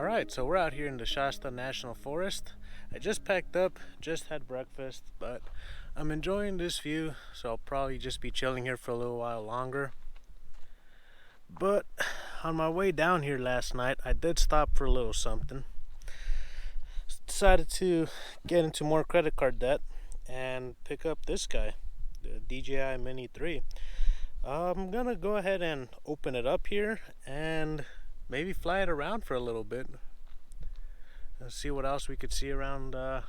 Alright, so we're out here in the Shasta National Forest. I just packed up, just had breakfast, but I'm enjoying this view, so I'll probably just be chilling here for a little while longer. But on my way down here last night, I did stop for a little something. Decided to get into more credit card debt and pick up this guy, the DJI Mini 3. I'm gonna go ahead and open it up here and maybe fly it around for a little bit and see what else we could see around, I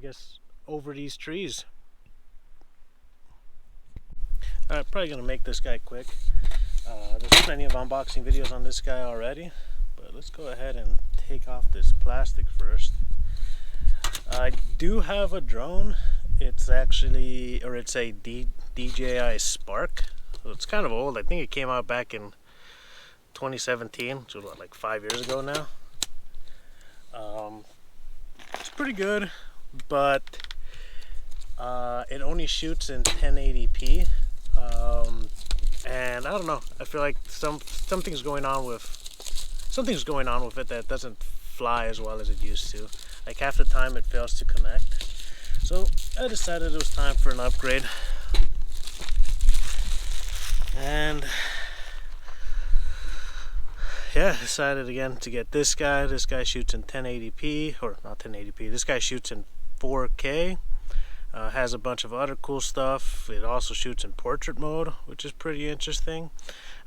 guess, over these trees. Alright, probably gonna make this guy quick. There's plenty of unboxing videos on this guy already, but let's go ahead and take off this plastic first. I do have a drone. It's actually, or it's a DJI Spark. So it's kind of old. I think it came out back in 2017, which was what, like 5 years ago now. It's pretty good, but it only shoots in 1080p, and I don't know. I feel like something's going on with it that doesn't fly as well as it used to. Like half the time it fails to connect. So I decided it was time for an upgrade, and yeah, decided again to get this guy. This guy shoots in 1080p, or not 1080p. This guy shoots in 4K. Has a bunch of other cool stuff. It also shoots in portrait mode, which is pretty interesting.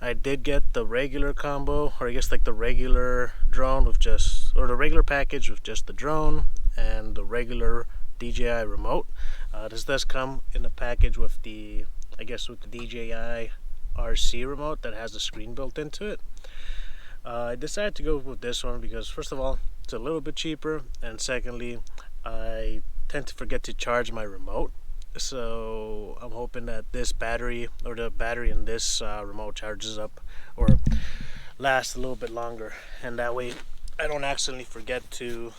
I did get the regular combo, or I guess like the regular drone with just, or the regular package with just the drone and the regular DJI remote. This does come in a package with the, I guess with the DJI RC remote that has the screen built into it. I decided to go with this one because first of all, it's a little bit cheaper, and secondly, I tend to forget to charge my remote. So I'm hoping that this battery, or the battery in this remote, charges up or lasts a little bit longer, and that way I don't accidentally forget to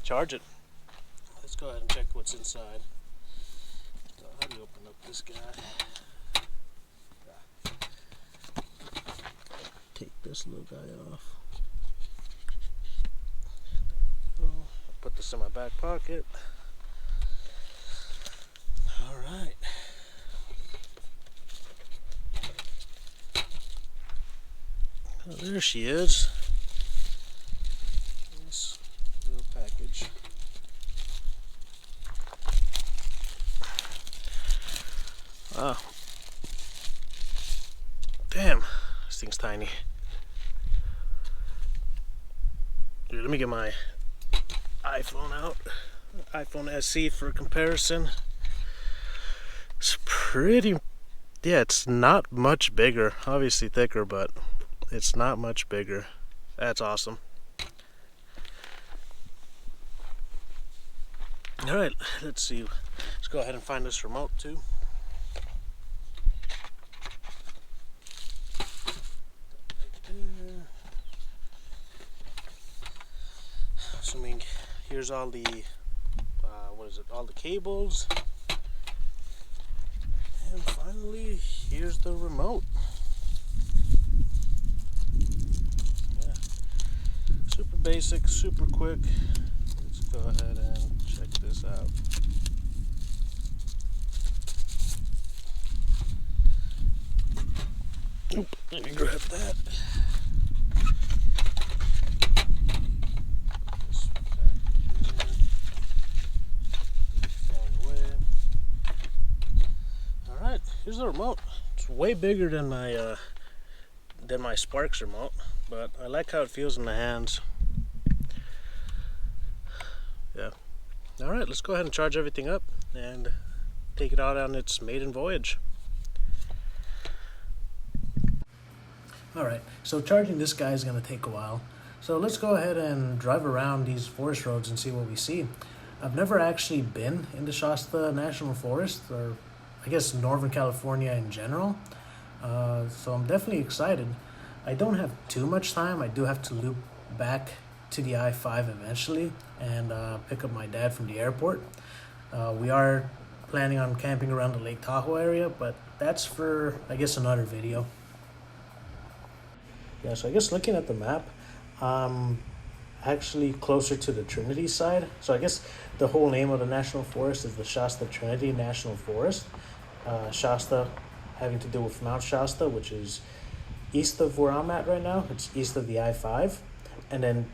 charge it. Let's go ahead and check what's inside. So how do you open up this guy? Take this little guy off. I'll put this in my back pocket. Alright. Oh, there she is. Nice little package. Wow. Damn, this thing's tiny. Here, let me get my iPhone out. iPhone SE for comparison. It's pretty, yeah, it's not much bigger. Obviously thicker, but it's not much bigger. That's awesome. Alright, let's see. Let's go ahead and find this remote too. Assuming here's all the all the cables, and finally here's the remote. Yeah, super basic, super quick. Let's go ahead and check this out. Oop, let me grab that. Here's the remote. It's way bigger than my Sparks remote, but I like how it feels in the hands. Yeah. All right, let's go ahead and charge everything up and take it out on its maiden voyage. All right, so charging this guy is going to take a while. So let's go ahead and drive around these forest roads and see what we see. I've never actually been in the Shasta National Forest, or I guess Northern California in general, so I'm definitely excited. I don't have too much time. I do have to loop back to the I-5 eventually and pick up my dad from the airport. We are planning on camping around the Lake Tahoe area, but that's for, I guess, another video. Yeah, so I guess looking at the map, actually closer to the Trinity side. So I guess the whole name of the national forest is the Shasta-Trinity National Forest. Shasta having to do with Mount Shasta, which is east of where I'm at right now. It's east of the I-5. And then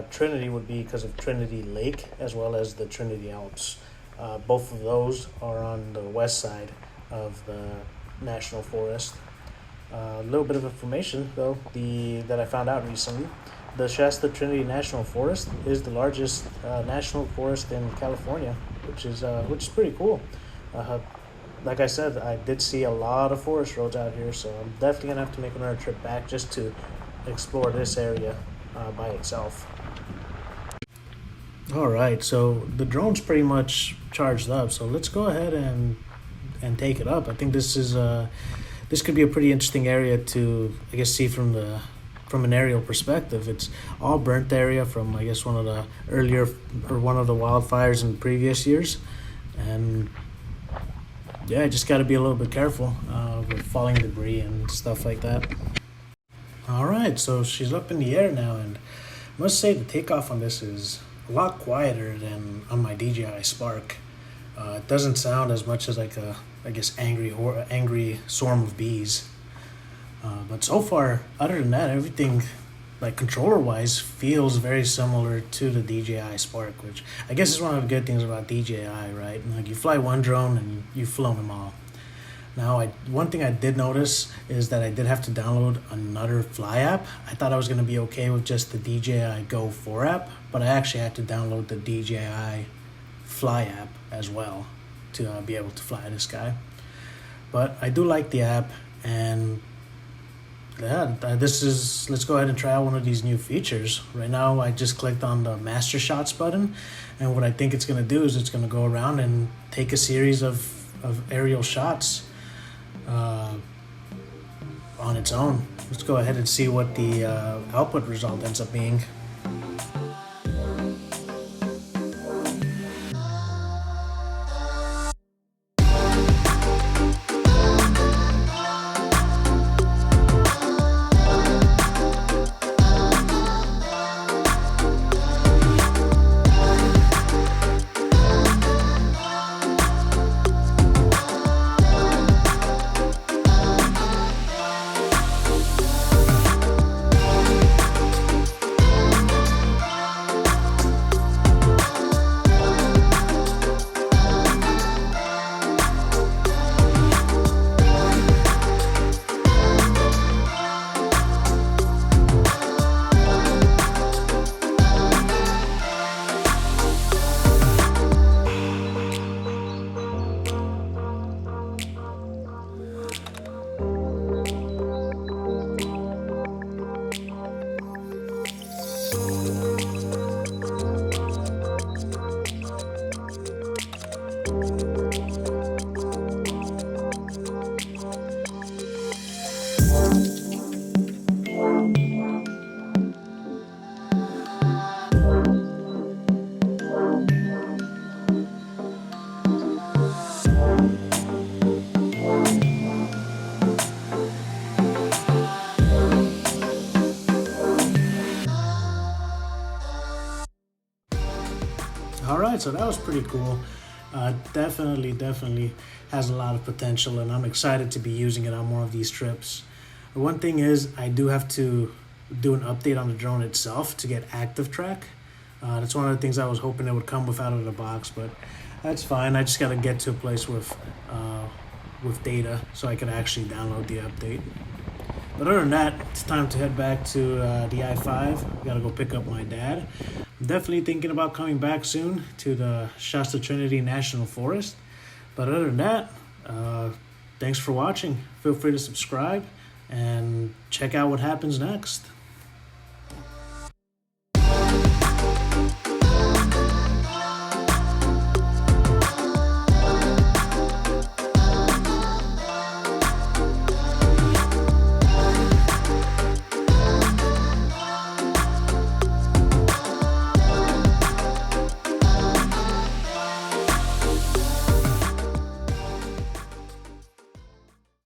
Trinity would be because of Trinity Lake as well as the Trinity Alps. Both of those are on the west side of the national forest. A little bit of information though, that I found out recently. The Shasta-Trinity National Forest is the largest national forest in California, which is pretty cool. Like I said, I did see a lot of forest roads out here, so I'm definitely gonna have to make another trip back just to explore this area by itself. All right, so the drone's pretty much charged up, so let's go ahead and take it up. I think this could be a pretty interesting area to, I guess, see from an aerial perspective. It's all burnt area from, I guess, one of the wildfires in previous years, and yeah, just got to be a little bit careful with falling debris and stuff like that. All right, so she's up in the air now, and I must say the takeoff on this is a lot quieter than on my DJI Spark. It doesn't sound as much as like a, I guess, angry swarm of bees. But so far, other than that, everything, like controller-wise, feels very similar to the DJI Spark, which I guess is one of the good things about DJI, right? Like you fly one drone and you've flown them all. Now, one thing I did notice is that I did have to download another fly app. I thought I was going to be okay with just the DJI Go 4 app, but I actually had to download the DJI Fly app as well to be able to fly this guy. But I do like the app, and yeah, let's go ahead and try out one of these new features. Right now, I just clicked on the Mastershots button, and what I think it's going to do is it's going to go around and take a series of aerial shots on its own. Let's go ahead and see what the output result ends up being. Alright, so that was pretty cool. Definitely has a lot of potential, and I'm excited to be using it on more of these trips. One thing is, I do have to do an update on the drone itself to get active track. That's one of the things I was hoping it would come with out of the box, but that's fine. I just got to get to a place with data so I can actually download the update. But other than that, it's time to head back to the I-5. Gotta go pick up my dad. I'm definitely thinking about coming back soon to the Shasta-Trinity National Forest. But other than that, thanks for watching. Feel free to subscribe and check out what happens next.